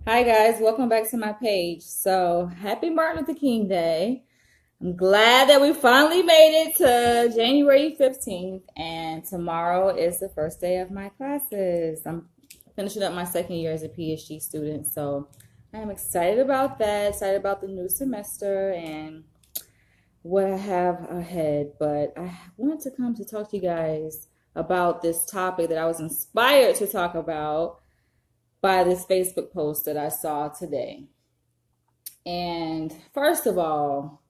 Hi guys, welcome back to my page. So happy Martin Luther King Day. I'm glad that we finally made it to January 15th, and tomorrow is the first day of my classes. I'm finishing up my second year as a PhD student, so I'm excited about that, excited about the new semester and what I have ahead. But I wanted to come to talk to you guys about this topic that I was inspired to talk about by this Facebook post that I saw today. And first of all,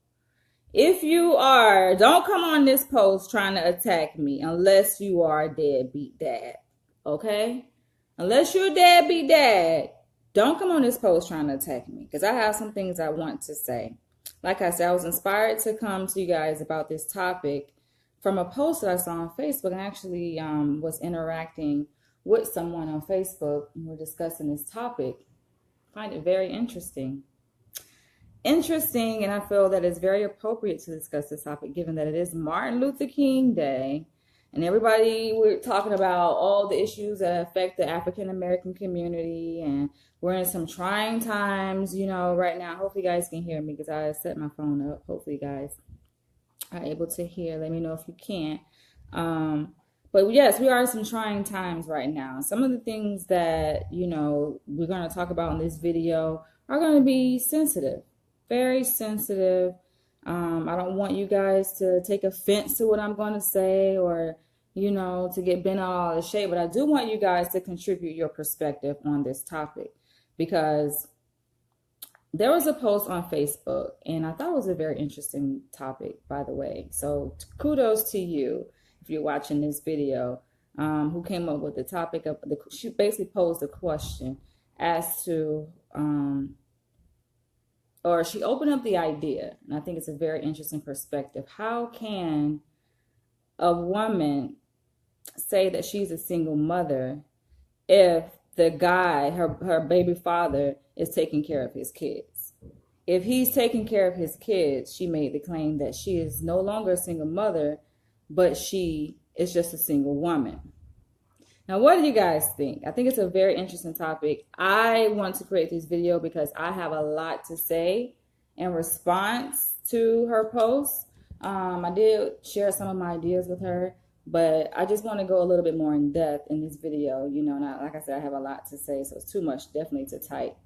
if you are, don't come on this post trying to attack me unless you are a deadbeat dad. Okay? Unless you're a deadbeat dad, don't come on this post trying to attack me because I have some things I want to say. Like I said, I was inspired to come to you guys about this topic from a post that I saw on Facebook, and actually was interacting with someone on Facebook, and we're discussing this topic. I find it very interesting, and I feel that it's very appropriate to discuss this topic given that it is Martin Luther King Day, and we're talking about all the issues that affect the African American community, and we're in some trying times, right now. Hopefully you guys can hear me because I set my phone up. Hopefully you guys are able to hear. Let me know if you can't. But yes, we are in some trying times right now. Some of the things that, we're going to talk about in this video are going to be sensitive, very sensitive. I don't want you guys to take offense to what I'm going to say or, to get bent out of shape. But I do want you guys to contribute your perspective on this topic because there was a post on Facebook, and I thought it was a very interesting topic, by the way. So kudos to you if you're watching this video, who came up with the topic of she basically posed a question as to, or she opened up the idea, and I think it's a very interesting perspective. How can a woman say that she's a single mother if the guy, her baby father, is taking care of his kids? If he's taking care of his kids, she made the claim that she is no longer a single mother, but she is just a single woman. Now, what do you guys think? I think it's a very interesting topic. I want to create this video because I have a lot to say in response to her post. I did share some of my ideas with her, but I just want to go a little bit more in depth in this video. Like I said, I have a lot to say, so it's too much definitely to type.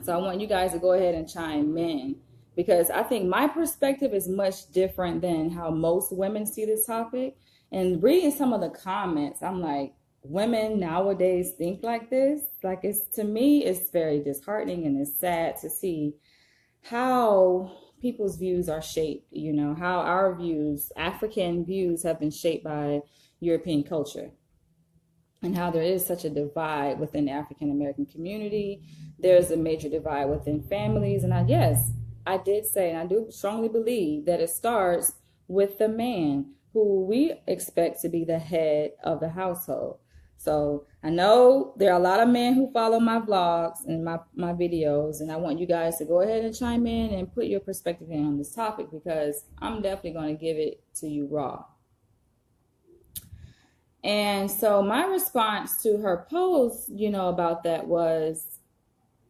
So I want you guys to go ahead and chime in because I think my perspective is much different than how most women see this topic. And reading some of the comments, I'm like, women nowadays think like this? Like, to me, it's very disheartening, and it's sad to see how people's views are shaped, how our views, African views, have been shaped by European culture, and how there is such a divide within the African American community. There's a major divide within families. And I did say, and I do strongly believe that it starts with the man who we expect to be the head of the household. So I know there are a lot of men who follow my vlogs and my videos, and I want you guys to go ahead and chime in and put your perspective in on this topic because I'm definitely going to give it to you raw. And so my response to her post, about that was,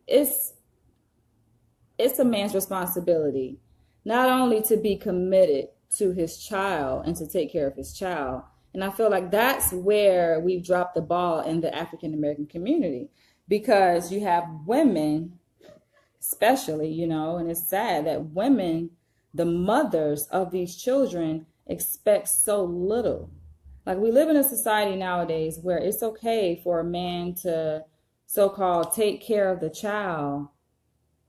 it's a man's responsibility not only to be committed to his child and to take care of his child. And I feel like that's where we've dropped the ball in the African American community, because you have women, especially, and it's sad that women, the mothers of these children, expect so little. Like, we live in a society nowadays where it's okay for a man to so-called take care of the child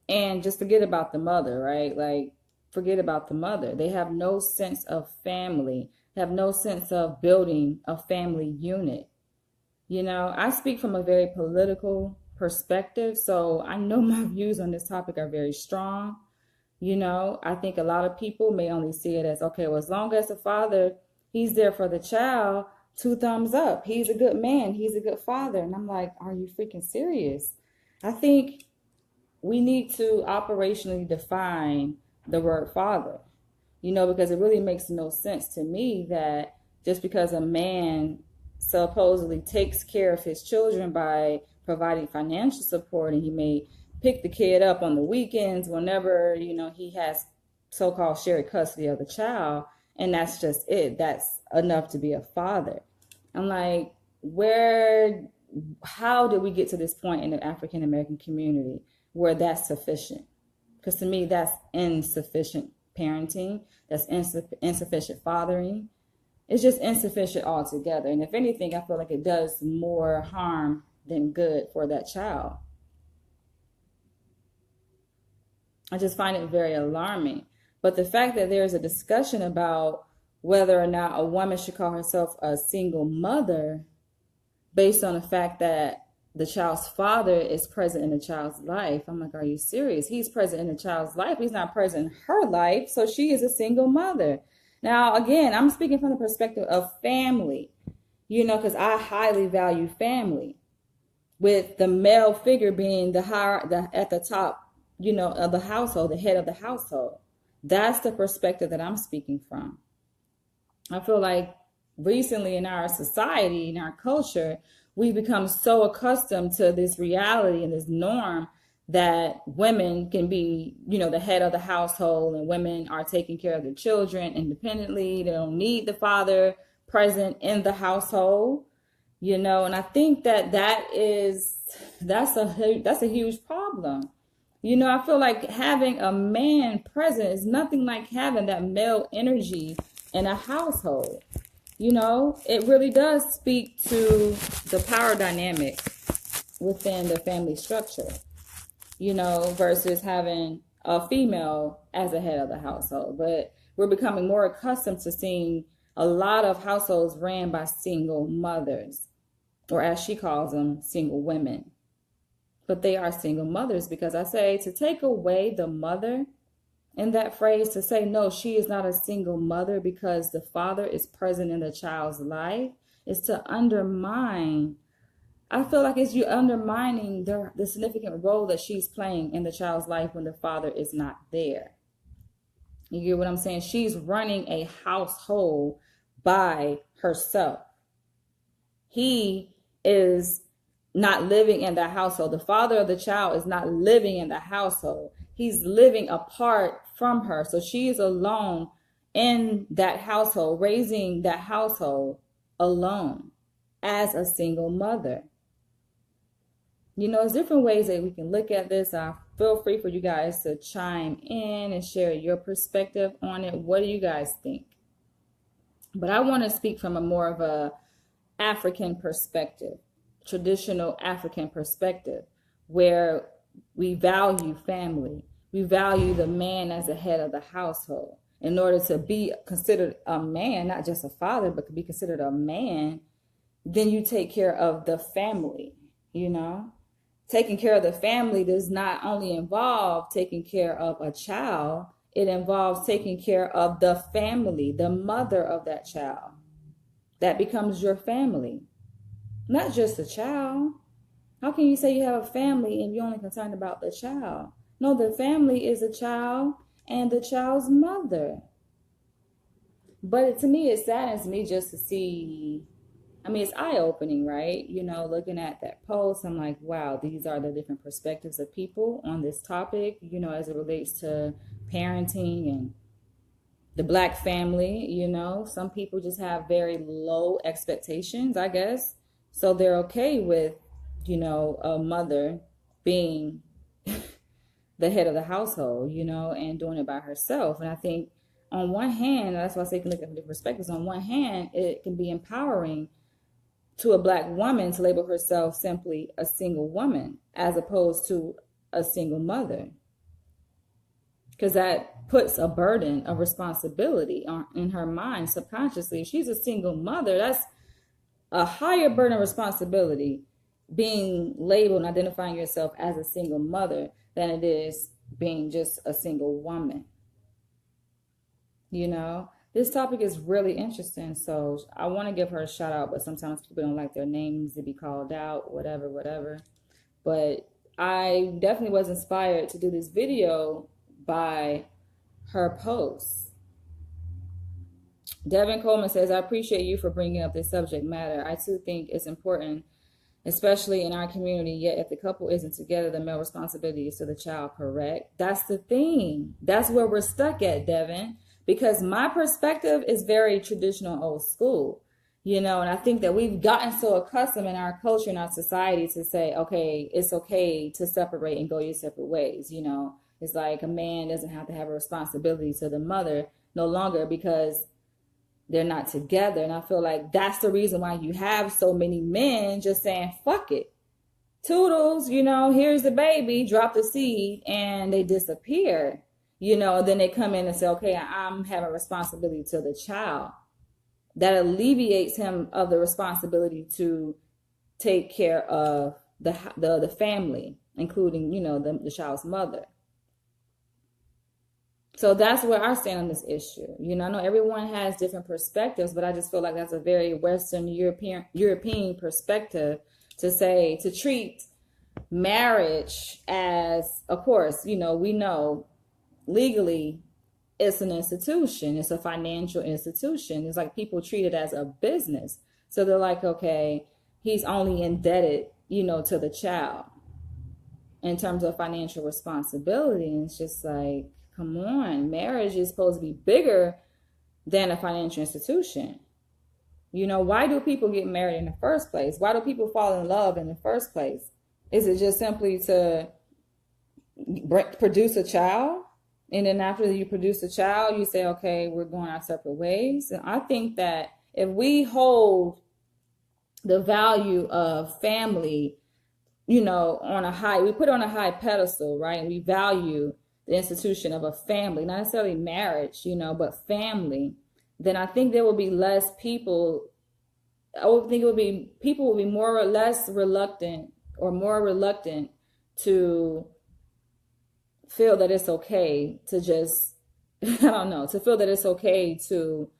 and just forget about the mother, right? Like, forget about the mother. They have no sense of family, have no sense of building a family unit. I speak from a very political perspective, so I know my views on this topic are very strong. I think a lot of people may only see it as, okay, well, as long as the father, he's there for the child, 2 thumbs up. He's a good man. He's a good father. And I'm like, are you freaking serious? I think we need to operationally define the word father, because it really makes no sense to me that just because a man supposedly takes care of his children by providing financial support, and he may pick the kid up on the weekends whenever, he has so-called shared custody of the child, and that's just it. That's enough to be a father. I'm like, how did we get to this point in the African American community where that's sufficient? Because to me, that's insufficient parenting. That's insufficient fathering. It's just insufficient altogether. And if anything, I feel like it does more harm than good for that child. I just find it very alarming. But the fact that there's a discussion about whether or not a woman should call herself a single mother based on the fact that the child's father is present in the child's life. I'm like, are you serious? He's present in the child's life. He's not present in her life. So she is a single mother. Now, again, I'm speaking from the perspective of family, because I highly value family, with the male figure being at the top, of the household, the head of the household. That's the perspective that I'm speaking from. I feel like recently in our society, in our culture, we've become so accustomed to this reality and this norm that women can be, the head of the household, and women are taking care of their children independently. They don't need the father present in the household, and I think that's a huge problem. I feel like having a man present is nothing like having that male energy in a household. It really does speak to the power dynamic within the family structure, versus having a female as the head of the household. But we're becoming more accustomed to seeing a lot of households ran by single mothers, or as she calls them, single women. But they are single mothers, because I say to take away the mother in that phrase, to say, no, she is not a single mother because the father is present in the child's life, is to undermine. I feel like it's you undermining the significant role that she's playing in the child's life when the father is not there. You get what I'm saying? She's running a household by herself. He is not living in the household. The father of the child is not living in the household. He's living apart from her. So she is alone in that household, raising that household alone as a single mother. There's different ways that we can look at this. Feel free for you guys to chime in and share your perspective on it. What do you guys think? But I want to speak from a more of a African perspective, traditional African perspective, where we value family. We value the man as the head of the household. In order to be considered a man, not just a father, but to be considered a man, then you take care of the family, Taking care of the family does not only involve taking care of a child, it involves taking care of the family, the mother of that child. That becomes your family, not just the child. How can you say you have a family and you're only concerned about the child? No, the family is a child and the child's mother. But to me, it saddens me just to see. It's eye-opening, right? Looking at that post, I'm like, wow, these are the different perspectives of people on this topic, as it relates to parenting and the Black family. Some people just have very low expectations, I guess. So they're okay with, a mother being the head of the household, and doing it by herself. And I think on one hand, that's why I say you can look at different perspectives. On one hand, it can be empowering to a Black woman to label herself simply a single woman as opposed to a single mother, because that puts a burden of responsibility in her mind subconsciously. If she's a single mother, that's a higher burden of responsibility, being labeled and identifying yourself as a single mother, than it is being just a single woman. This topic is really interesting, so I want to give her a shout out, but sometimes people don't like their names to be called out, whatever. But I definitely was inspired to do this video by her posts. Devin Coleman says, I appreciate you for bringing up this subject matter. I too think it's important especially in our community. Yet if the couple isn't together, the male responsibility is to the child, correct? That's the thing. That's where we're stuck at, Devin, because my perspective is very traditional, old school, and I think that we've gotten so accustomed in our culture and our society to say, okay, it's okay to separate and go your separate ways. It's like a man doesn't have to have a responsibility to the mother no longer because they're not together. And I feel like that's the reason why you have so many men just saying, fuck it. Toodles, here's the baby, drop the seed, and they disappear. And then they come in and say, okay, I'm having responsibility to the child. That alleviates him of the responsibility to take care of the family, including, the child's mother. So that's where I stand on this issue. I know everyone has different perspectives, but I just feel like that's a very Western European perspective to treat marriage as, of course, we know legally it's an institution. It's a financial institution. It's like people treat it as a business. So they're like, okay, he's only indebted, to the child in terms of financial responsibility. And it's just like, come on, marriage is supposed to be bigger than a financial institution. Why do people get married in the first place? Why do people fall in love in the first place? Is it just simply to produce a child? And then after you produce a child, you say, okay, we're going our separate ways. And I think that if we hold the value of family, on a high, we put it on a high pedestal, right? And we value the institution of a family, not necessarily marriage, but family, then I think there will be less people. I would think people will be more or less reluctant to feel that it's okay to just, to feel that it's okay to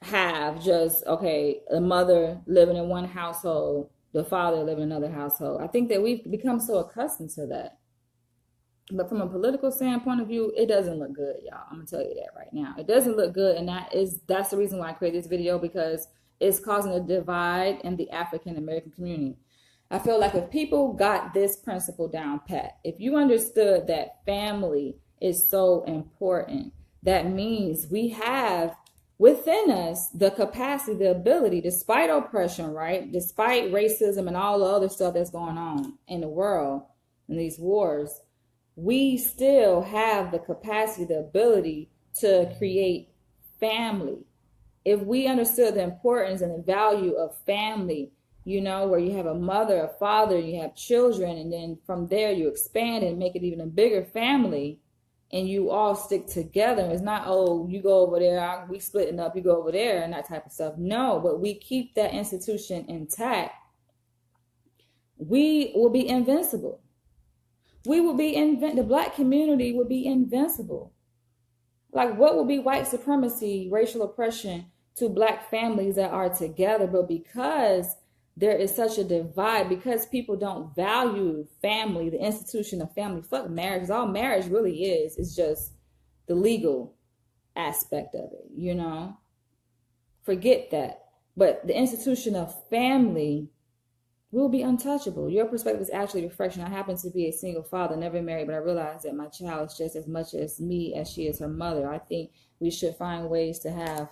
have just, okay, a mother living in one household, the father living in another household. I think that we've become so accustomed to that. But from a political standpoint of view, it doesn't look good, y'all. I'm going to tell you that right now. It doesn't look good, and that's the reason why I created this video, because it's causing a divide in the African-American community. I feel like if people got this principle down pat, if you understood that family is so important, that means we have within us the capacity, the ability, despite oppression, right? Despite racism and all the other stuff that's going on in the world and these wars, we still have the capacity, the ability to create family. If we understood the importance and the value of family, where you have a mother, a father, you have children, and then from there you expand and make it even a bigger family, and you all stick together. It's not, oh, you go over there, we splitting up, you go over there, and that type of stuff. No, but we keep that institution intact. We will be invincible. The Black community would be invincible. Like, what would be white supremacy, racial oppression to Black families that are together? But because there is such a divide, because people don't value family, the institution of family, fuck marriage. All marriage really is just the legal aspect of it, Forget that. But the institution of family will be untouchable. Your perspective is actually refreshing. I happen to be a single father, never married, but I realize that my child is just as much as me as she is her mother. I think we should find ways to have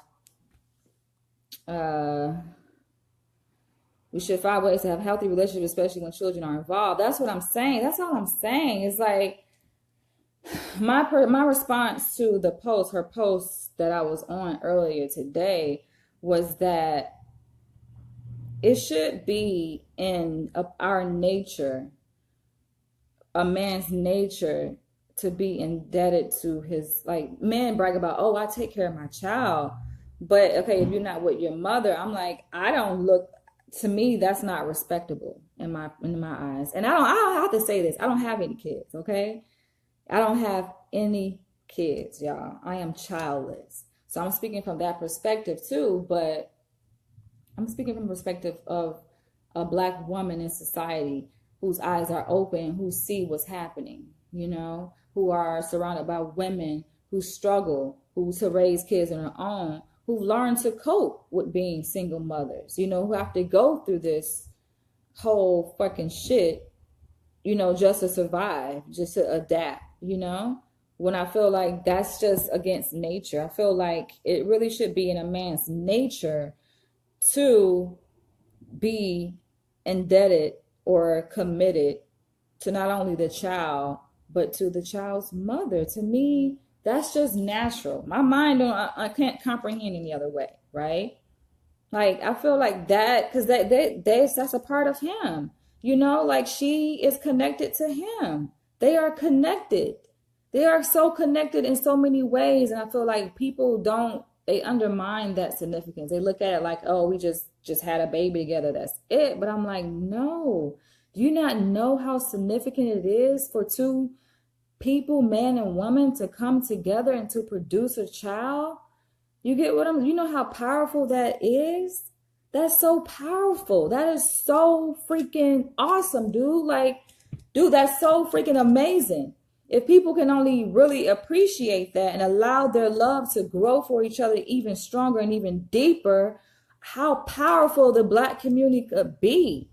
healthy relationships, especially when children are involved. That's what I'm saying. That's all I'm saying. It's like my response to her post that I was on earlier today was that it should be in our nature, a man's nature, to be indebted to his, like, men brag about, oh, I take care of my child. But, okay, if you're not with your mother, I'm like, to me, that's not respectable in my eyes. And I don't have to say this. I don't have any kids, okay? I don't have any kids, y'all. I am childless. So I'm speaking from that perspective too, but I'm speaking from the perspective of a Black woman in society whose eyes are open, who see what's happening, who are surrounded by women who struggle, who to raise kids on their own, who learn to cope with being single mothers, who have to go through this whole fucking shit, just to survive, just to adapt, when I feel like that's just against nature. I feel like it really should be in a man's nature to be indebted or committed to not only the child, but to the child's mother. To me, that's just natural. My mind I can't comprehend any other way, right? Like, I feel like that, because that's a part of him. Like, she is connected to him. They are connected. They are so connected in so many ways. And I feel like people they undermine that significance. They look at it like, oh, we just had a baby together. That's it. But I'm like, no. Do you not know how significant it is for two people, man and woman, to come together and to produce a child? You get what you know how powerful that is? That's so powerful. That is so freaking awesome, dude. Like, dude, that's so freaking amazing. If people can only really appreciate that and allow their love to grow for each other even stronger and even deeper, how powerful the Black community could be.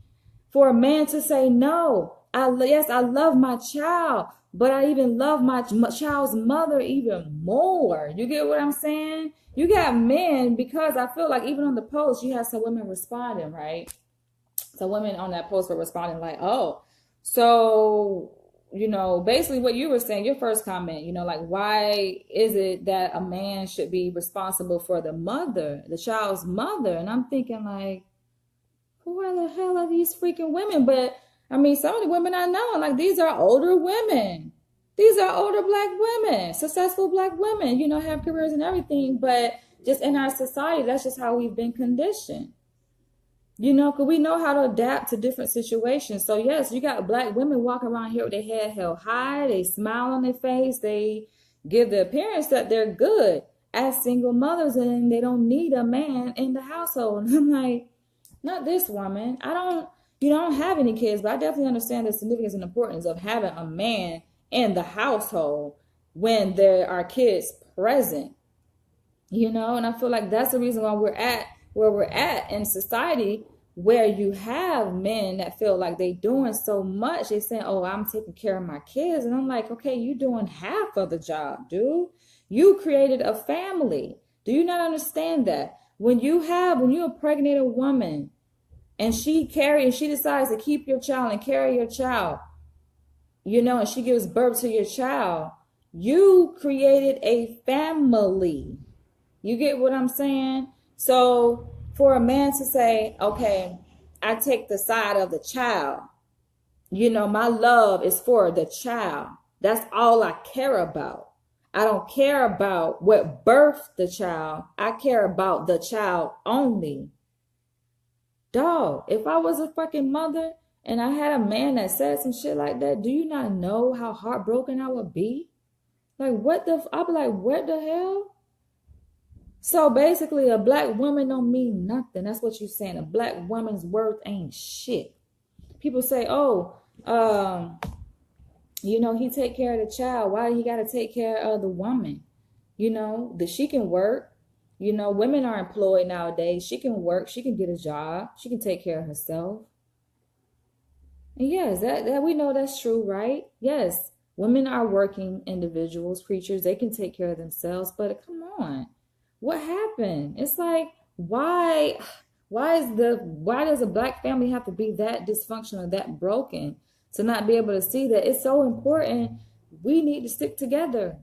For a man to say, no, yes, I love my child, but I even love my child's mother even more. You get what I'm saying? You got men, because I feel like even on the post, you have some women responding, right? So women on that post were responding like, oh, so, basically what you were saying, your first comment, like, why is it that a man should be responsible for the child's mother? And I'm thinking like, who the hell are these freaking women? But I mean, some of the women I know, like, these are older women. These are older Black women, successful Black women, have careers and everything. But just in our society, that's just how we've been conditioned. Because we know how to adapt to different situations. So yes, you got Black women walking around here with their head held high. They smile on their face. They give the appearance that they're good as single mothers and they don't need a man in the household. And I'm like, not this woman. I don't have any kids, but I definitely understand the significance and importance of having a man in the household when there are kids present, and I feel like that's the reason why we're at where we're at in society, where you have men that feel like they doing so much. They saying, oh, I'm taking care of my kids. And I'm like, okay, you doing half of the job, dude. You created a family. Do you not understand that? When you impregnate a woman and she decides to keep your child and carry your child, and she gives birth to your child, you created a family. You get what I'm saying? So for a man to say, okay, I take the side of the child, my love is for the child. That's all I care about. I don't care about what birthed the child. I care about the child only. Dog, if I was a fucking mother and I had a man that said some shit like that, do you not know how heartbroken I would be? Like, I'd be like, what the hell? So basically, a Black woman don't mean nothing. That's what you're saying. A Black woman's worth ain't shit. People say, oh, he take care of the child. Why do he got to take care of the woman? That she can work. Women are employed nowadays. She can work. She can get a job. She can take care of herself. And yes, that we know that's true, right? Yes, women are working individuals, creatures. They can take care of themselves. But come on, what happened? It's like, why does a Black family have to be that dysfunctional, that broken, to not be able to see that it's so important? We need to stick together.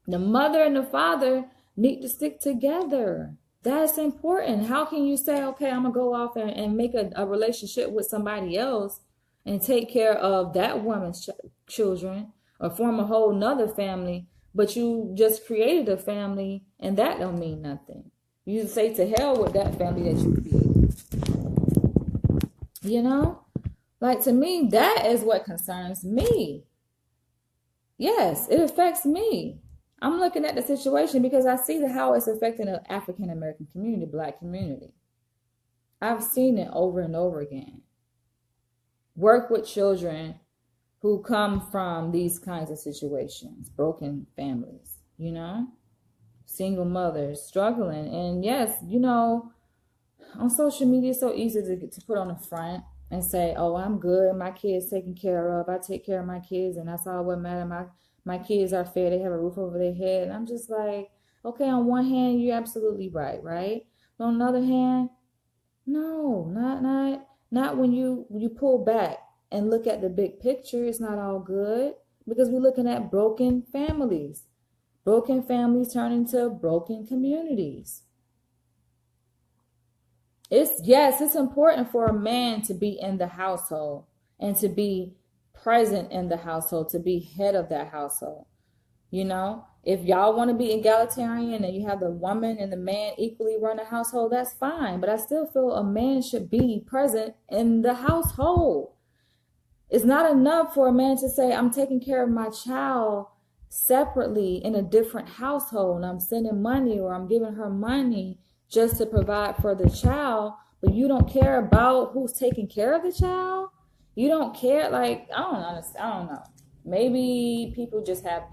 The mother and the father need to stick together. That's important. How can you say, okay, I'm going to go off and make a relationship with somebody else and take care of that woman's children or form a whole nother family, but you just created a family and that don't mean nothing? You say to hell with that family that you created. Like, to me, that is what concerns me. Yes, it affects me. I'm looking at the situation because I see how it's affecting the African American community, Black community. I've seen it over and over again. Work with children who come from these kinds of situations, broken families, single mothers struggling. And yes, on social media, it's so easy to put on the front. and say, "Oh, I'm good. My kids taken care of. I take care of my kids, and that's all what matters. My kids are fed. They have a roof over their head." And I'm just like, okay, on one hand, you're absolutely right, right? But on the other hand, no, not when you pull back and look at the big picture. It's not all good because we're looking at broken families. Broken families turn into broken communities. It's important for a man to be in the household and to be present in the household, to be head of that household. If y'all want to be egalitarian and you have the woman and the man equally run the household, that's fine. But I still feel a man should be present in the household. It's not enough for a man to say, I'm taking care of my child separately in a different household and I'm sending money or I'm giving her money just to provide for the child, but you don't care about who's taking care of the child. You don't care. Like, I don't know. Maybe people just have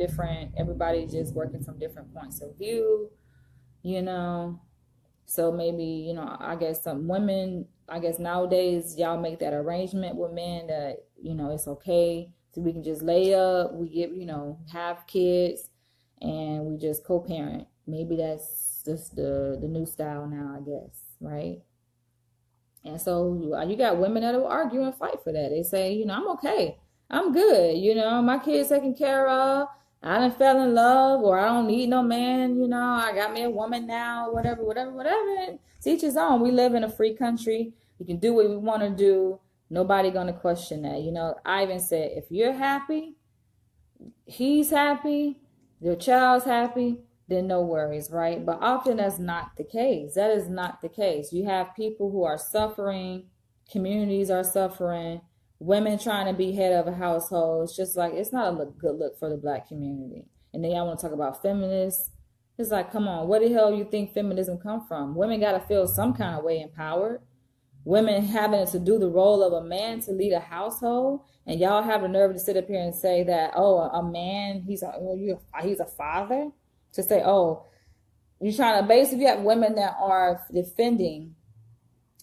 everybody just working from different points of view, you know. So maybe, I guess some women, nowadays y'all make that arrangement with men that, it's okay. So we can just lay up, we get, have kids and we just co-parent. Maybe that's just the new style now, I guess, right? And so you got women that will argue and fight for that. They say, I'm okay. I'm good. My kids taken care of. I done fell in love or I don't need no man. I got me a woman now, whatever. And to each his own. We live in a free country. We can do what we want to do. Nobody going to question that. Ivan said, if you're happy, he's happy, your child's happy, then no worries, right? But often that's not the case. That is not the case. You have people who are suffering, communities are suffering, women trying to be head of a household. It's just like, it's not a good look for the Black community. And then y'all want to talk about feminists. It's like, come on, where the hell you think feminism come from? Women got to feel some kind of way empowered. Women having to do the role of a man to lead a household, and y'all have the nerve to sit up here and say that, oh, a man, he's a father. To say, oh, you're trying to basically have women that are defending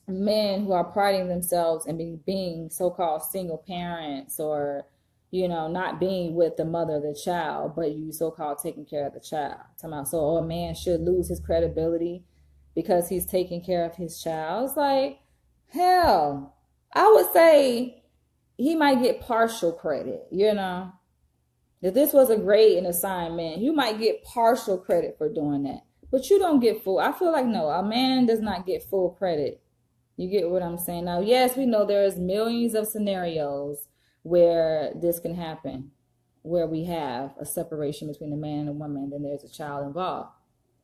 men who are priding themselves and being so-called single parents or, not being with the mother of the child, but you so-called taking care of the child. Talking about, so a man should lose his credibility because he's taking care of his child. It's like, hell, I would say he might get partial credit, If this was a grade and assignment, you might get partial credit for doing that. But you don't get full. I feel like, no, a man does not get full credit. You get what I'm saying? Now, yes, we know there's millions of scenarios where this can happen, where we have a separation between a man and a woman, and then there's a child involved,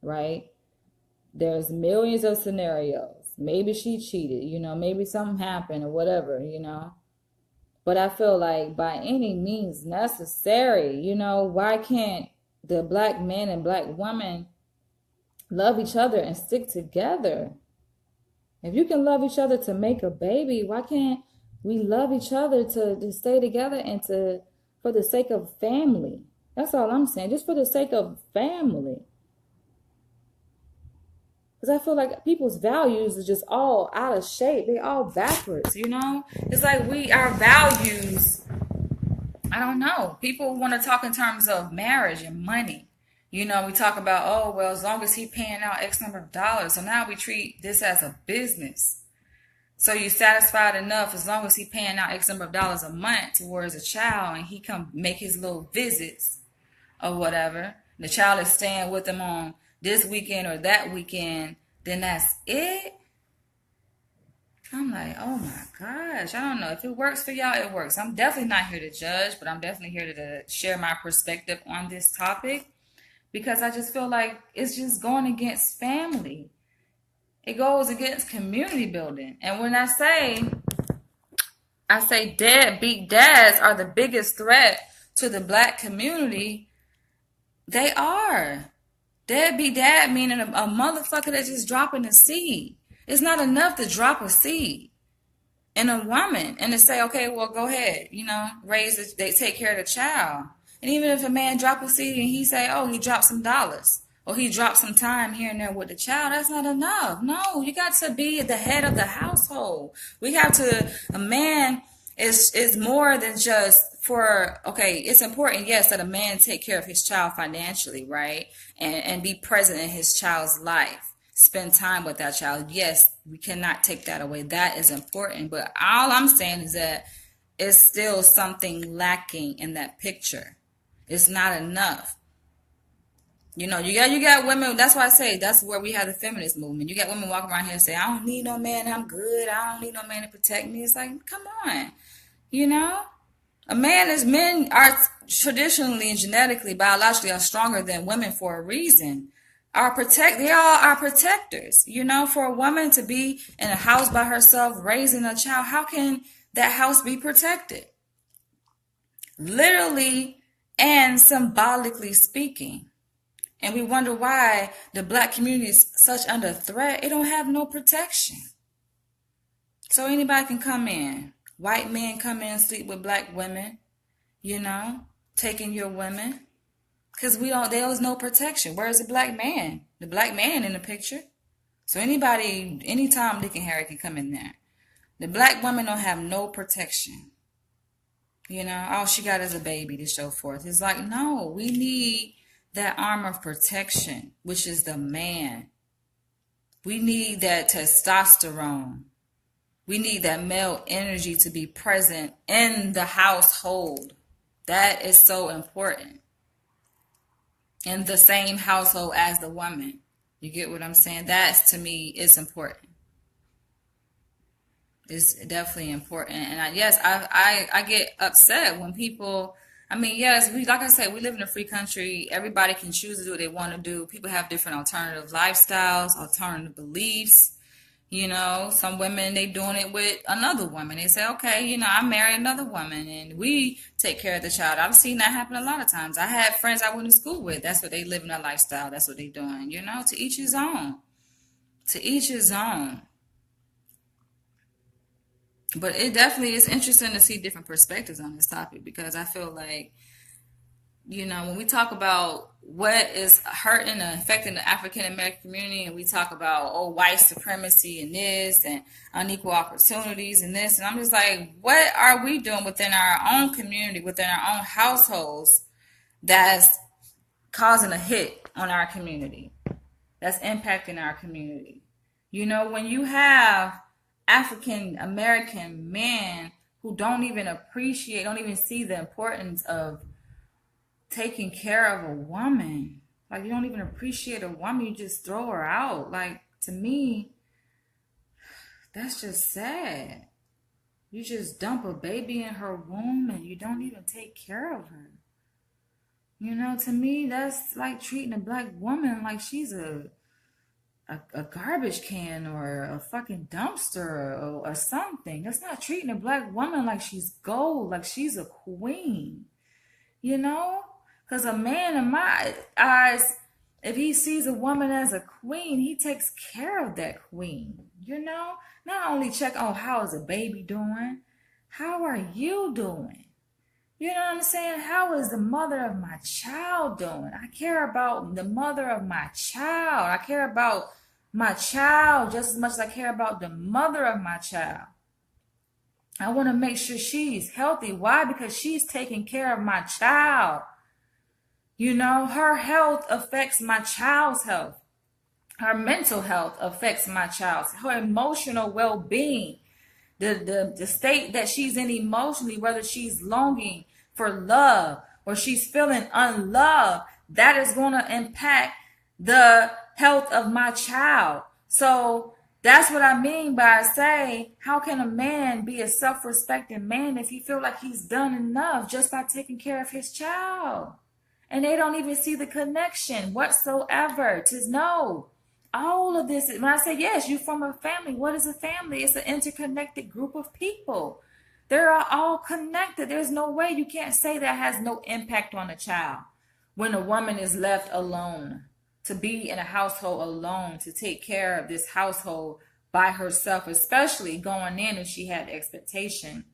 right? There's millions of scenarios. Maybe she cheated, maybe something happened or whatever, But I feel like by any means necessary, why can't the Black man and Black woman love each other and stick together? If you can love each other to make a baby, why can't we love each other to stay together and for the sake of family? That's all I'm saying, just for the sake of family. Because I feel like people's values are just all out of shape. They all backwards, It's like our values, I don't know. People want to talk in terms of marriage and money. We talk about, oh, well, as long as he's paying out X number of dollars. So now we treat this as a business. So you're satisfied enough as long as he's paying out X number of dollars a month towards a child and he come make his little visits or whatever. The child is staying with him on this weekend or that weekend, then that's it. I'm like, oh my gosh, I don't know. If it works for y'all, it works. I'm definitely not here to judge, but I'm definitely here to share my perspective on this topic because I just feel like it's just going against family. It goes against community building. And when I say deadbeat dads are the biggest threat to the Black community, they are. Deadbeat dad meaning a motherfucker that's just dropping a seed. It's not enough to drop a seed in a woman and to say, okay, well, go ahead, raise it, they take care of the child. And even if a man drop a seed and he say, oh, he dropped some dollars. or he dropped some time here and there with the child, that's not enough. No, you got to be the head of the household. We have to, a man is more than just for, okay, it's important, yes, that a man take care of his child financially, right? And be present in his child's life. Spend time with that child. Yes, we cannot take that away. That is important. But all I'm saying is that it's still something lacking in that picture. It's not enough. You know, you got women. That's why I say that's where we have the feminist movement. You got women walking around here and say, "I don't need no man. I'm good. I don't need no man to protect me." It's like, come on, you know. Men are traditionally and genetically, biologically, are stronger than women for a reason. They all are protectors. You know, for a woman to be in a house by herself raising a child, how can that house be protected? Literally and symbolically speaking. And we wonder why the black community is such under threat. It don't have no protection. So anybody can come in. White men come in and sleep with black women, you know, taking your women. Because there was no protection. Where's the black man? The black man in the picture. So anybody, anytime Dick and Harry can come in there. The black women don't have no protection. You know, all she got is a baby to show forth. It's like, no, we need that armor of protection, which is the man. We need that testosterone. We need that male energy to be present in the household. That is so important. In the same household as the woman. You get what I'm saying? That's, to me, it's important. It's definitely important. And I get upset when people, I mean, yes, like I said, we live in a free country. Everybody can choose to do what they want to do. People have different alternative lifestyles, alternative beliefs. You know, some women, they doing it with another woman. They say, okay, you know, I marry another woman and we take care of the child. I've seen that happen a lot of times. I had friends I went to school with. That's what they live in, their lifestyle. That's what they doing. You know, to each his own. To each his own. But it definitely is interesting to see different perspectives on this topic, because I feel like, you know, when we talk about what is hurting and affecting the African American community, and we talk about, oh, white supremacy and this and unequal opportunities and this, and I'm just like, what are we doing within our own community, within our own households, that's causing a hit on our community, that's impacting our community? You know, when you have African American men who don't even see the importance of taking care of a woman. Like, you don't even appreciate a woman, you just throw her out. Like, to me, that's just sad. You just dump a baby in her womb and you don't even take care of her. You know, to me, that's like treating a black woman like she's a garbage can or a fucking dumpster or something. That's not treating a black woman like she's gold, like she's a queen. You know? Because a man, in my eyes, if he sees a woman as a queen, he takes care of that queen. You know? Not only check on how is the baby doing, how are you doing? You know what I'm saying? How is the mother of my child doing? I care about the mother of my child. I care about my child just as much as I care about the mother of my child. I want to make sure she's healthy. Why? Because she's taking care of my child. You know, her health affects my child's health. Her mental health affects my child's. Her emotional well-being. The state that she's in emotionally, whether she's longing for love or she's feeling unloved, that is going to impact the health of my child. So that's what I mean by say, how can a man be a self-respecting man if he feel like he's done enough just by taking care of his child? And they don't even see the connection whatsoever to know. All of this, when I say, yes, you from a family. What is a family? It's an interconnected group of people. They're all connected. There's no way you can't say that has no impact on a child when a woman is left alone, to be in a household alone, to take care of this household by herself, especially going in and she had the expectation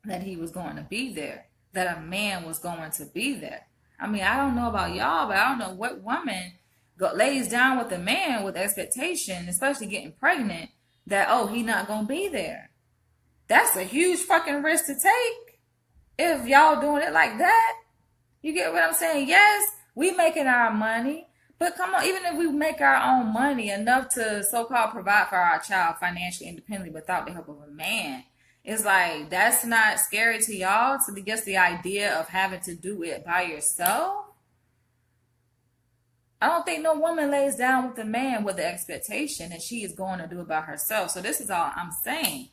that he was going to be there, that a man was going to be there. I mean, I don't know about y'all, but I don't know what woman lays down with a man with expectation, especially getting pregnant, that, oh, he not gonna be there. That's a huge fucking risk to take if y'all doing it like that. You get what I'm saying? Yes, we making our money, but come on, even if we make our own money enough to so-called provide for our child financially independently without the help of a man, it's like, that's not scary to y'all, to just the idea of having to do it by yourself? I don't think no woman lays down with a man with the expectation that she is going to do it by herself. So this is all I'm saying.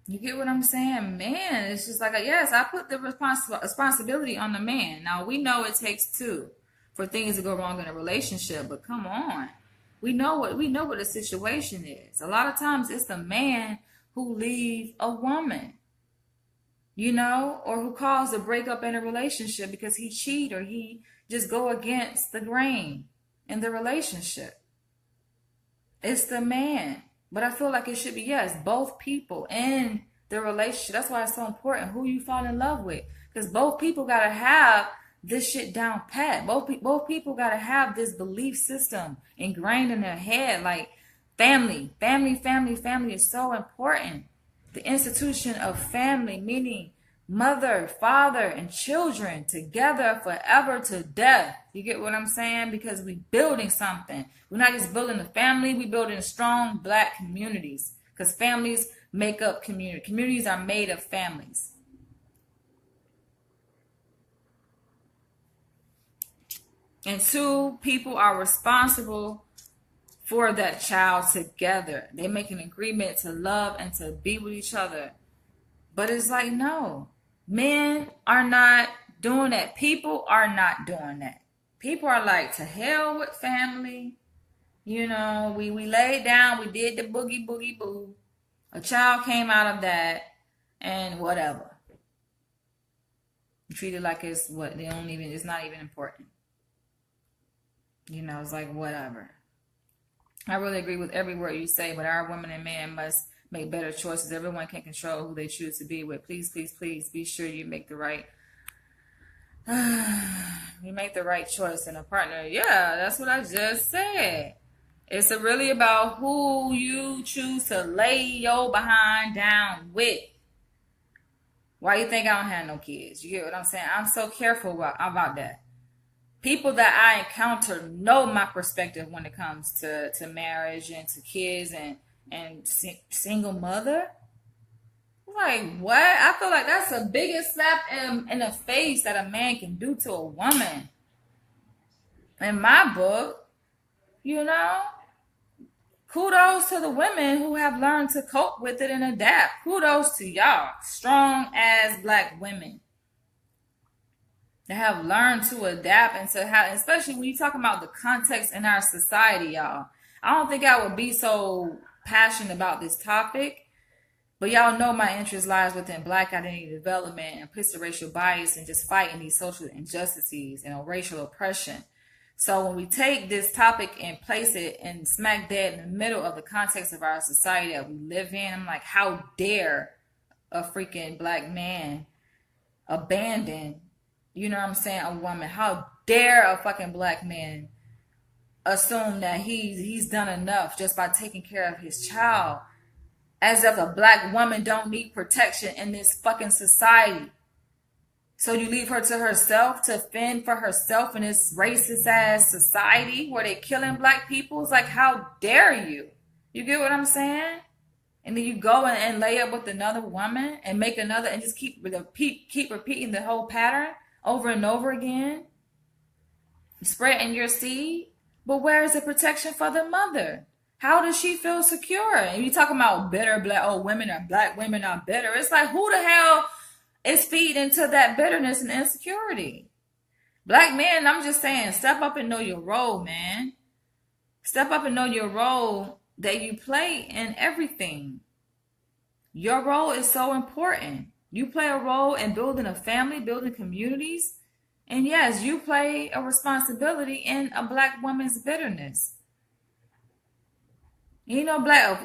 You get what I'm saying? Man, it's just like, yes, I put the responsibility on the man. Now, we know it takes two for things to go wrong in a relationship, but come on. We know what the situation is. A lot of times it's the man who leave a woman, you know, or who caused a breakup in a relationship because he cheat or he just go against the grain in the relationship. It's the man. But I feel like it should be, yes, both people in the relationship. That's why it's so important who you fall in love with. Because both people got to have this shit down pat. Both people got to have this belief system ingrained in their head. Like family is so important. The institution of family, meaning mother, father, and children together forever to death. You get what I'm saying? Because we building something. We're not just building a family, we building strong black communities. Because families make up community. Communities are made of families. And two people are responsible for that child together. They make an agreement to love and to be with each other. But it's like, no. Men are not doing that. People are not doing that. People are like, to hell with family. You know, we laid down, we did the boogie boo. A child came out of that and whatever. Treat it like it's what they don't even, it's not even important. You know, it's like whatever. I really agree with every word you say, but our women and men must make better choices. Everyone can control who they choose to be with. Please, please, please be sure you make the right choice in a partner. Yeah, that's what I just said. It's really about who you choose to lay your behind down with. Why you think I don't have no kids? You get what I'm saying? I'm so careful about that. People that I encounter know my perspective when it comes to marriage and to kids and single mother. Like, what? I feel like that's the biggest slap in the face that a man can do to a woman. In my book, you know, kudos to the women who have learned to cope with it and adapt. Kudos to y'all, strong ass black women that have learned to adapt and to how, especially when you talk about the context in our society, y'all. I don't think I would be so passionate about this topic, but y'all know my interest lies within black identity development and implicit racial bias and just fighting these social injustices and racial oppression. So when we take this topic and place it and smack dead in the middle of the context of our society that we live in, I'm like, how dare a freaking black man abandon, you know what I'm saying, a woman? How dare a fucking black man assume that he's done enough just by taking care of his child, as if a black woman don't need protection in this fucking society. So you leave her to herself to fend for herself in this racist ass society where they killing black people? It's like, how dare you? You get what I'm saying? And then you go and lay up with another woman and make another and just keep repeating the whole pattern over and over again, spreading your seed. But where is the protection for the mother? How does she feel secure? And you talking about bitter women or black women are bitter. It's like, who the hell is feeding into that bitterness and insecurity? Black men, I'm just saying, step up and know your role, man. Step up and know your role that you play in everything. Your role is so important. You play a role in building a family, building communities. And yes, you play a responsibility in a black woman's bitterness. You know,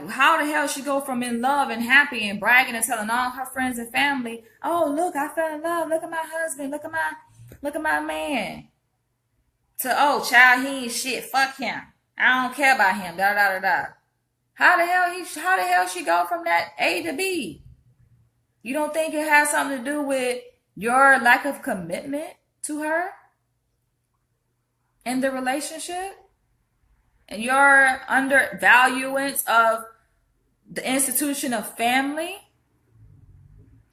how the hell she go from in love and happy and bragging and telling all her friends and family, oh, look, I fell in love. Look at my husband. Look at my man. to, oh, child, he ain't shit, fuck him, I don't care about him, da da da da. How the hell she go from that A to B? You don't think it has something to do with your lack of commitment to her in the relationship? And your undervaluance of the institution of family?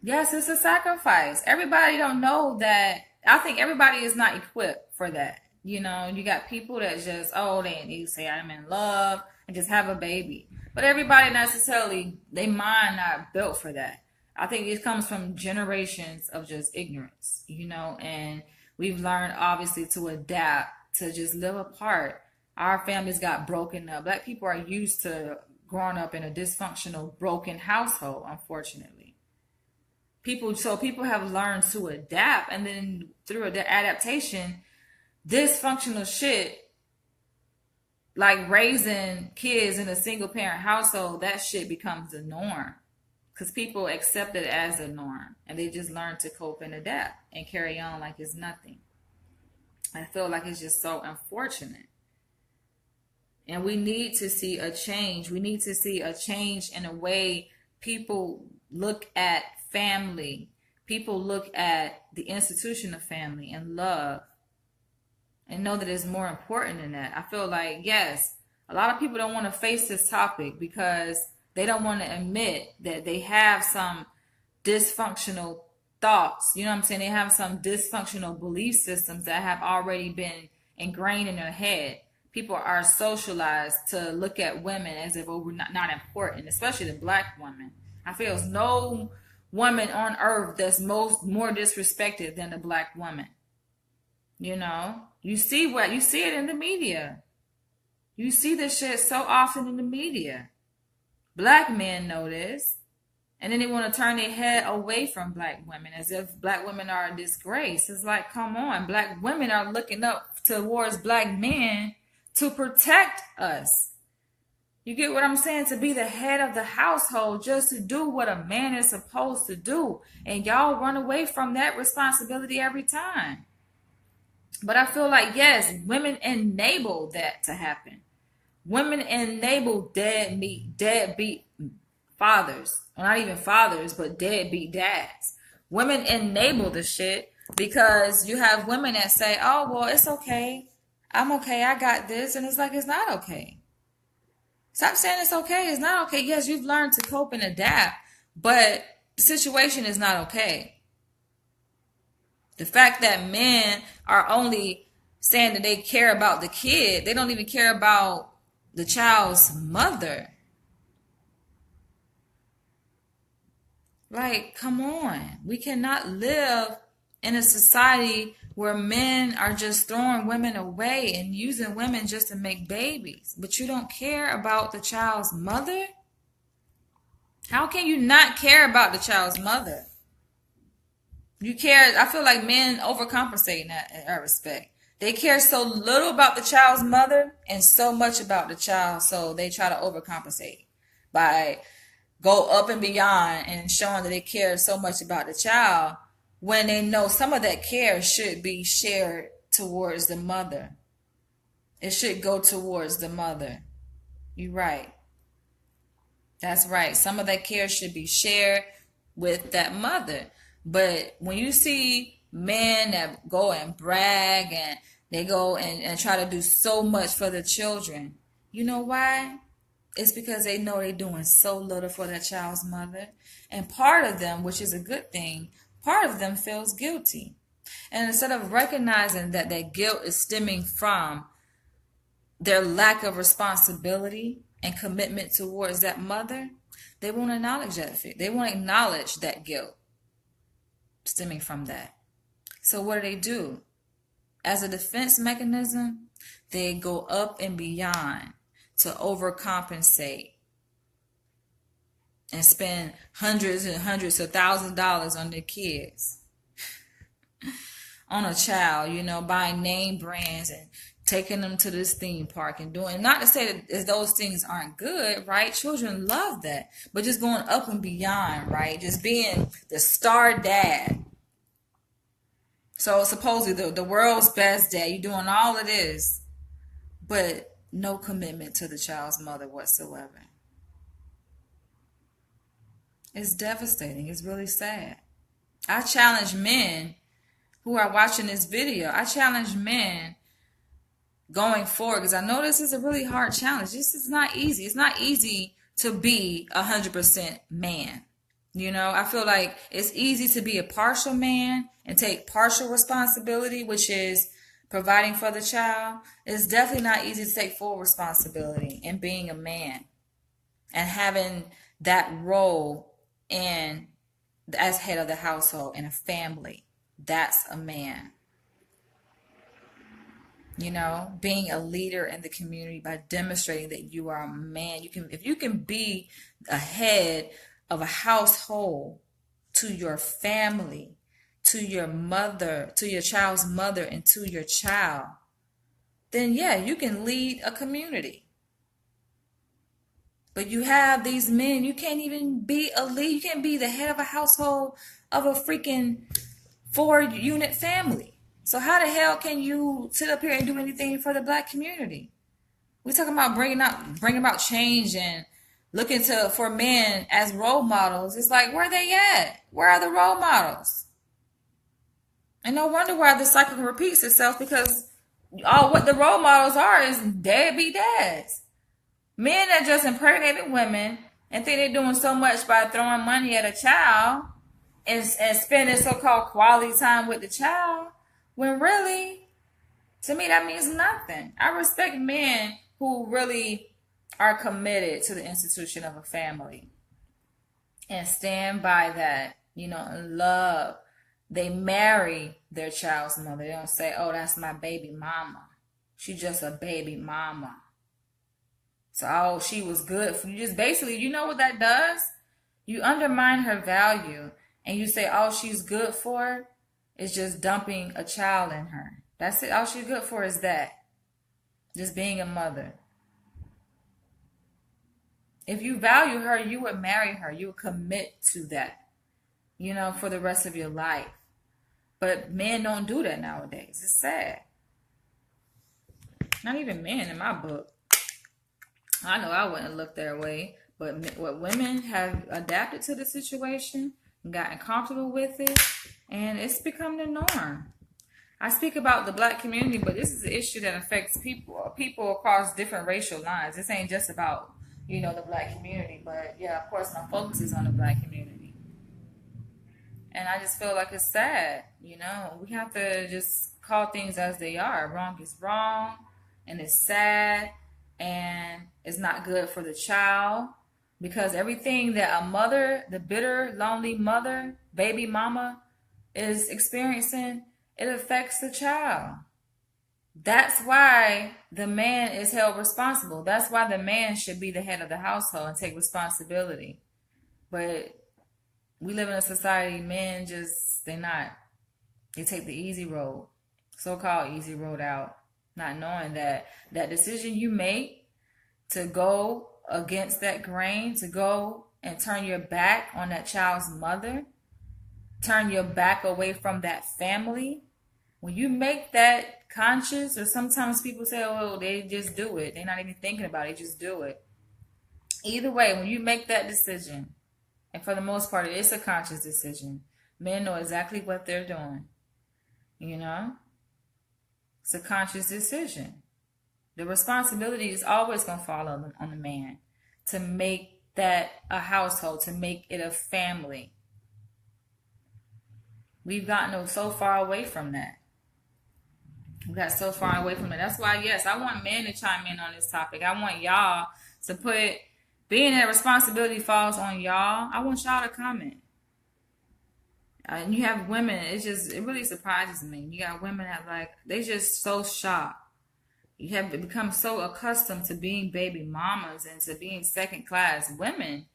Yes, it's a sacrifice. Everybody don't know that. I think everybody is not equipped for that. You know, you got people that just, oh, they need to say I'm in love and just have a baby. But everybody necessarily, they mind not built for that. I think it comes from generations of just ignorance, you know, and we've learned obviously to adapt, to just live apart. Our families got broken up. Black people are used to growing up in a dysfunctional, broken household, unfortunately. People have learned to adapt, and then through the adaptation, dysfunctional shit, like raising kids in a single parent household, that shit becomes the norm. Because people accept it as a norm, and they just learn to cope and adapt and carry on like it's nothing. I feel like it's just so unfortunate. And we need to see a change. We need to see a change in the way people look at family. People look at the institution of family and love, and know that it's more important than that. I feel like, yes, a lot of people don't want to face this topic because they don't want to admit that they have some dysfunctional thoughts. You know what I'm saying? They have some dysfunctional belief systems that have already been ingrained in their head. People are socialized to look at women as if we're not important, especially the black woman. I feel there's no woman on earth that's more disrespected than the black woman. You know, you see it in the media. You see this shit so often in the media. Black men know this, and then they want to turn their head away from black women as if black women are a disgrace. It's like, come on, black women are looking up towards black men to protect us. You get what I'm saying? To be the head of the household, just to do what a man is supposed to do. And y'all run away from that responsibility every time. But I feel like, yes, women enable that to happen. Women enable deadbeat fathers. Well, not even fathers, but deadbeat dads. Women enable the shit because you have women that say, oh, well, it's okay. I'm okay. I got this. And it's like, it's not okay. Stop saying it's okay. It's not okay. Yes, you've learned to cope and adapt, but the situation is not okay. The fact that men are only saying that they care about the kid, they don't even care about the child's mother. Like, come on. We cannot live in a society where men are just throwing women away and using women just to make babies, but you don't care about the child's mother? How can you not care about the child's mother? You care. I feel like men overcompensate in that respect. They care so little about the child's mother and so much about the child, so they try to overcompensate by go up and beyond and showing that they care so much about the child when they know some of that care should be shared towards the mother. It should go towards the mother. You're right. That's right. Some of that care should be shared with that mother. But when you see men that go and brag and they go and try to do so much for the children, you know why? It's because they know they're doing so little for that child's mother. And part of them, which is a good thing, part of them feels guilty. And instead of recognizing that that guilt is stemming from their lack of responsibility and commitment towards that mother, they won't acknowledge that. They won't acknowledge that guilt stemming from that. So what do? As a defense mechanism, they go up and beyond to overcompensate and spend hundreds and hundreds of thousands of dollars on their kids, on a child, you know, buying name brands and taking them to this theme park and doing, not to say that those things aren't good, right? Children love that, but just going up and beyond, right? Just being the star dad. So supposedly the world's best dad, you're doing all of this, but no commitment to the child's mother whatsoever. It's devastating. It's really sad. I challenge men who are watching this video. I challenge men going forward, because I know this is a really hard challenge. This is not easy. It's not easy to be 100% man. You know, I feel like it's easy to be a partial man and take partial responsibility, which is providing for the child. It's definitely not easy to take full responsibility in being a man and having that role in as head of the household in a family. That's a man. You know, being a leader in the community by demonstrating that you are a man. If you can be a head of a household to your family, to your mother, to your child's mother, and to your child, then yeah, you can lead a community. But you have these men, you can't even be a lead. You can't be the head of a household of a freaking 4-unit family. So how the hell can you sit up here and do anything for the black community? We're talking about bringing about change and looking for men as role models. It's like, where are they at? Where are the role models? And no wonder why the cycle repeats itself, because all what the role models are is deadbeat dads. Men that just impregnated women and think they're doing so much by throwing money at a child and spending so-called quality time with the child, when really, to me, that means nothing. I respect men who really are committed to the institution of a family and stand by that, you know, and love. They marry their child's mother. They don't say, oh, that's my baby mama. She's just a baby mama. So, oh, she was good for you. Just basically, you know what that does? You undermine her value and you say all she's good for is just dumping a child in her. That's it. All she's good for is that. Just being a mother. If you value her, you would marry her. You would commit to that, you know, for the rest of your life. But men don't do that nowadays. It's sad. Not even men in my book. I know I wouldn't look their way, but what women have adapted to the situation and gotten comfortable with it, and it's become the norm. I speak about the black community, but this is an issue that affects people across different racial lines. This ain't just about, you know, the black community, but yeah, of course, my focus is on the black community. And I just feel like it's sad, you know. We have to just call things as they are. Wrong is wrong, and it's sad, and it's not good for the child, because everything that a mother, the bitter, lonely mother, baby mama, is experiencing, it affects the child. That's why the man is held responsible. That's why the man should be the head of the household and take responsibility. But we live in a society, men just, they take the easy road, so-called easy road out, not knowing that that decision you make to go against that grain, to go and turn your back on that child's mother, turn your back away from that family, when you make that conscious, or sometimes people say, oh, they just do it. They're not even thinking about it, they just do it. Either way, when you make that decision, and for the most part, it's a conscious decision. Men know exactly what they're doing. You know? It's a conscious decision. The responsibility is always going to fall on the man to make that a household, to make it a family. We've gotten so far away from that. We got so far away from it. That's why, yes, I want men to chime in on this topic. I want y'all to put, being that responsibility falls on y'all, I want y'all to comment. And you have women, it really surprises me. You got women that they just so shocked. You have become so accustomed to being baby mamas and to being second class women,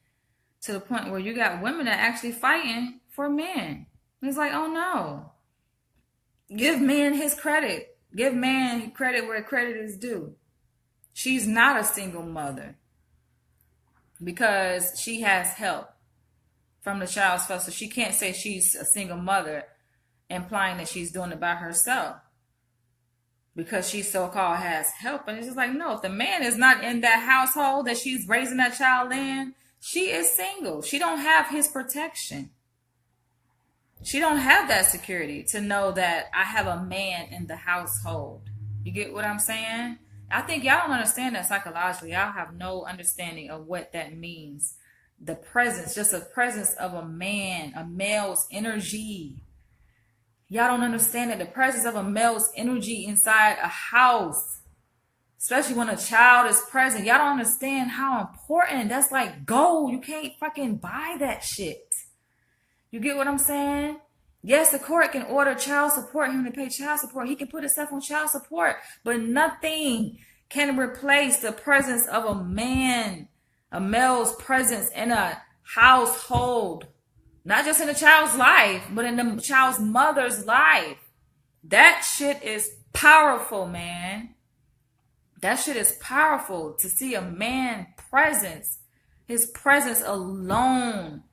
to the point where you got women that are actually fighting for men. It's like, oh no. Give man his credit. Give man credit where credit is due. She's not a single mother because she has help from the child's father. So she can't say she's a single mother implying that she's doing it by herself because she so-called has help. And it's just like, no, if the man is not in that household that she's raising that child in, she is single. She don't have his protection. She don't have that security to know that I have a man in the household. You get what I'm saying? I think y'all don't understand that psychologically. Y'all have no understanding of what that means. The presence, just a presence of a man, a male's energy. Y'all don't understand that the presence of a male's energy inside a house, especially when a child is present, y'all don't understand how important. That's like gold. You can't fucking buy that shit. You get what I'm saying? Yes, the court can order child support, him to pay child support. He can put himself on child support, but nothing can replace the presence of a man, a male's presence in a household. Not just in the child's life, but in the child's mother's life. That shit is powerful, man. That shit is powerful to see a man presence, his presence alone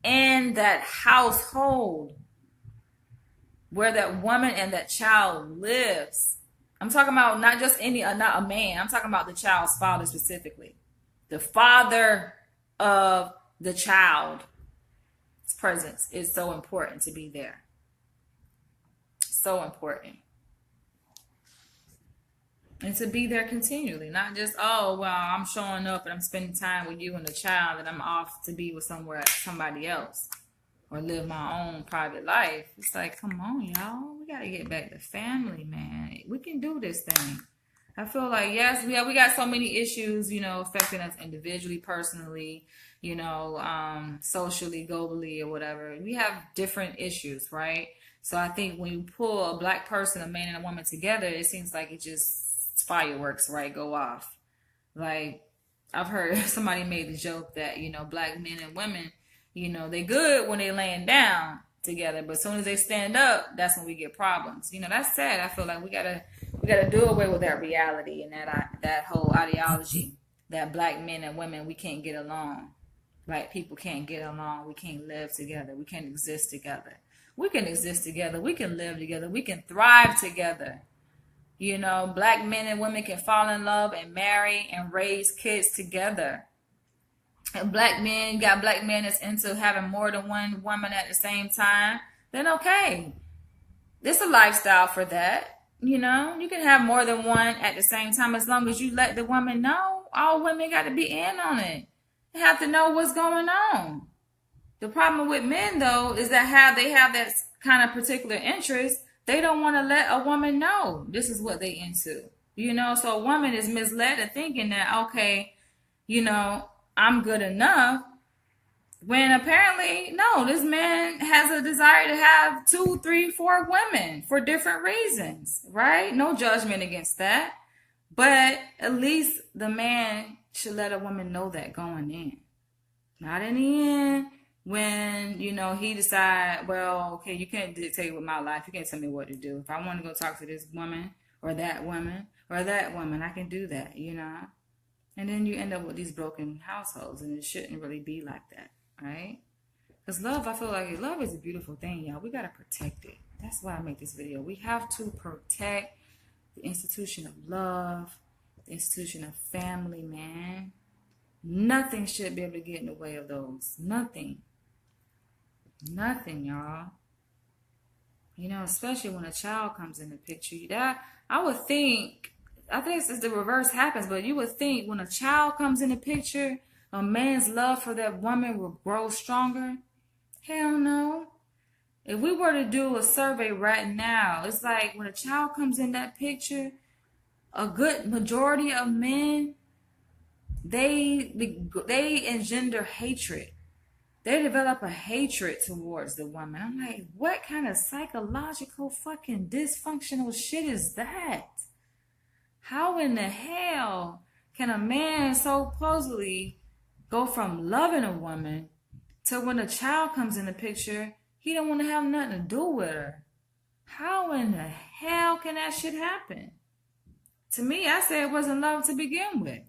in that household where that woman and that child lives. I'm talking about not just not a man. I'm talking about the child's father specifically. The father of the child's presence is so important to be there. So important. And to be there continually, not just, oh, well, I'm showing up and I'm spending time with you and the child and I'm off to be with somebody else or live my own private life. It's like, come on, y'all. We got to get back to family, man. We can do this thing. I feel like, yes, we got so many issues, affecting us individually, personally, socially, globally, or whatever. We have different issues, right? So I think when you pull a black person, a man and a woman together, it seems like it just fireworks, right, go off. Like, I've heard somebody made the joke that, black men and women, they good when they laying down together, but as soon as they stand up, that's when we get problems. That's sad. I feel like we gotta do away with that reality and that whole ideology that black men and women, we can't get along. Black people can't get along. We can't live together. We can't exist together. We can exist together. We can live together. We can thrive together. Black men and women can fall in love and marry and raise kids together. And black men that's into having more than one woman at the same time, then okay. There's a lifestyle for that. You can have more than one at the same time as long as you let the woman know. All women got to be in on it. They have to know what's going on. The problem with men, though, is that they have that kind of particular interest. They don't want to let a woman know this is what they into. So a woman is misled into thinking that, okay, I'm good enough. When apparently, no, this man has a desire to have 2, 3, 4 women for different reasons, right? No judgment against that. But at least the man should let a woman know that going in. Not in the end when, he decide, well, okay, you can't dictate with my life. You can't tell me what to do. If I want to go talk to this woman or that woman, I can do that, And then you end up with these broken households, and it shouldn't really be like that. Right? Because love, I feel like love is a beautiful thing, y'all. We got to protect it. That's why I make this video. We have to protect the institution of love, the institution of family, man. Nothing should be able to get in the way of those. Nothing. Nothing, y'all. Especially when a child comes in the picture. I think it's the reverse happens, but you would think when a child comes in the picture, a man's love for that woman will grow stronger. Hell no. If we were to do a survey right now, it's like when a child comes in that picture, a good majority of men, they engender hatred. They develop a hatred towards the woman. I'm like, what kind of psychological fucking dysfunctional shit is that? How in the hell can a man so supposedly go from loving a woman to when a child comes in the picture, he don't want to have nothing to do with her? How in the hell can that shit happen? To me, I say it wasn't love to begin with.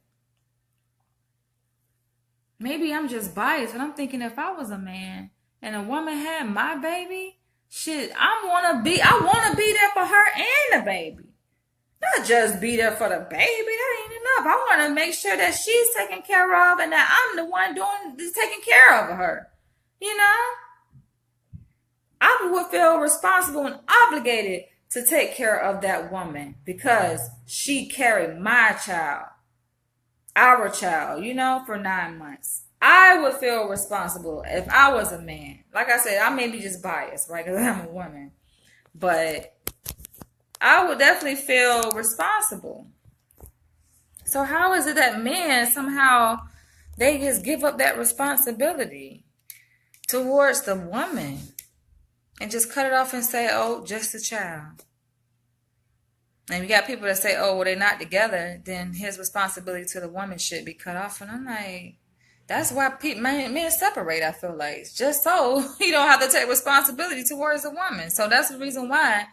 Maybe I'm just biased, but I'm thinking if I was a man and a woman had my baby, Shit, I wanna be there for her and the baby. Not just be there for the baby. That ain't enough. I want to make sure that she's taken care of and that I'm the one taking care of her. You know, I would feel responsible and obligated to take care of that woman because she carried my child, our child, for 9 months. I would feel responsible if I was a man. Like I said, I may be just biased, right? Because I'm a woman. But I would definitely feel responsible. So how is it that men somehow they just give up that responsibility towards the woman and just cut it off and say, oh, just a child? And you got people that say, oh, well, they're not together, then his responsibility to the woman should be cut off. And I'm like, that's why men separate, I feel like. Just so you don't have to take responsibility towards the woman. So that's the reason why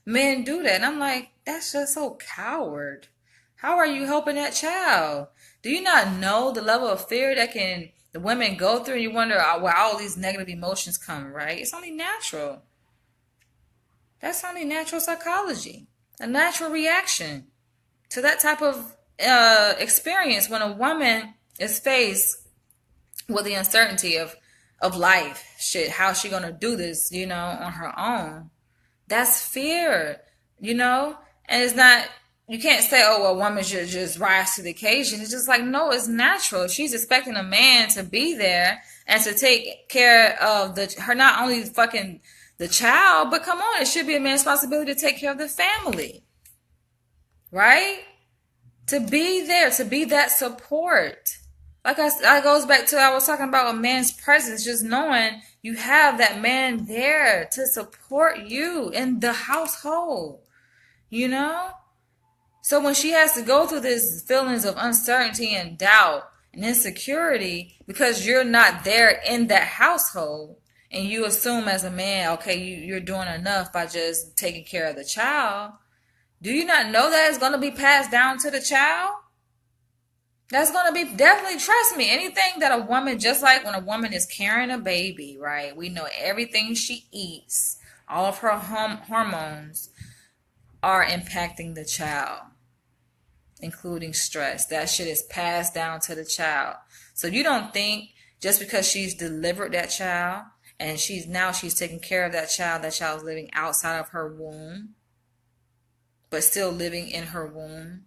men do that. And I'm like, that's just so coward. How are you helping that child? Do you not know the level of fear that the women go through? And you wonder where all these negative emotions come, right? It's only natural. That's only natural psychology. A natural reaction to that type of experience when a woman is faced with the uncertainty of life. Shit, how's she gonna do this, on her own? That's fear, and it's not, you can't say, oh, a woman should just rise to the occasion. It's just like, no, it's natural. She's expecting a man to be there and to take care of her, not only fucking the child, but come on, it should be a man's responsibility to take care of the family, right? To be there, to be that support. Like I goes back to, I was talking about a man's presence, just knowing you have that man there to support you in the household, So when she has to go through these feelings of uncertainty and doubt and insecurity because you're not there in that household, and you assume as a man, okay, you're doing enough by just taking care of the child, do you not know that it's going to be passed down to the child? That's going to be definitely, trust me, anything that a woman, just like when a woman is carrying a baby, right? We know everything she eats, all of her hormones are impacting the child, including stress. That shit is passed down to the child. So you don't think just because she's delivered that child and she's taking care of that child's living outside of her womb, but still living in her womb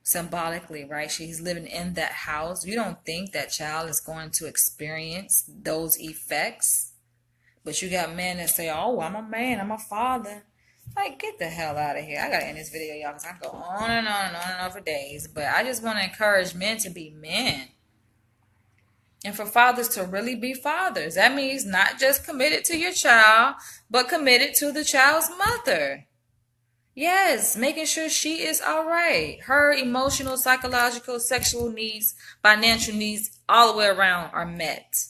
symbolically, right? She's living in that house. You don't think that child is going to experience those effects? But you got men that say, oh, I'm a man, I'm a father. Like, get the hell out of here. I gotta end this video, y'all, because I can go on and on and on and on for days. But I just want to encourage men to be men. And for fathers to really be fathers. That means not just committed to your child, but committed to the child's mother. Yes, making sure she is all right. Her emotional, psychological, sexual needs, financial needs, all the way around are met.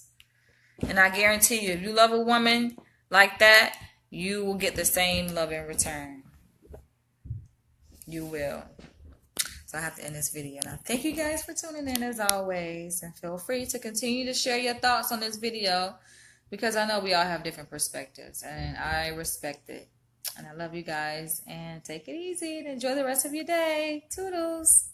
And I guarantee you, if you love a woman like that, you will get the same love in return. You will. So I have to end this video. Now, thank you guys for tuning in as always. And feel free to continue to share your thoughts on this video because I know we all have different perspectives. And I respect it. And I love you guys. And take it easy and enjoy the rest of your day. Toodles.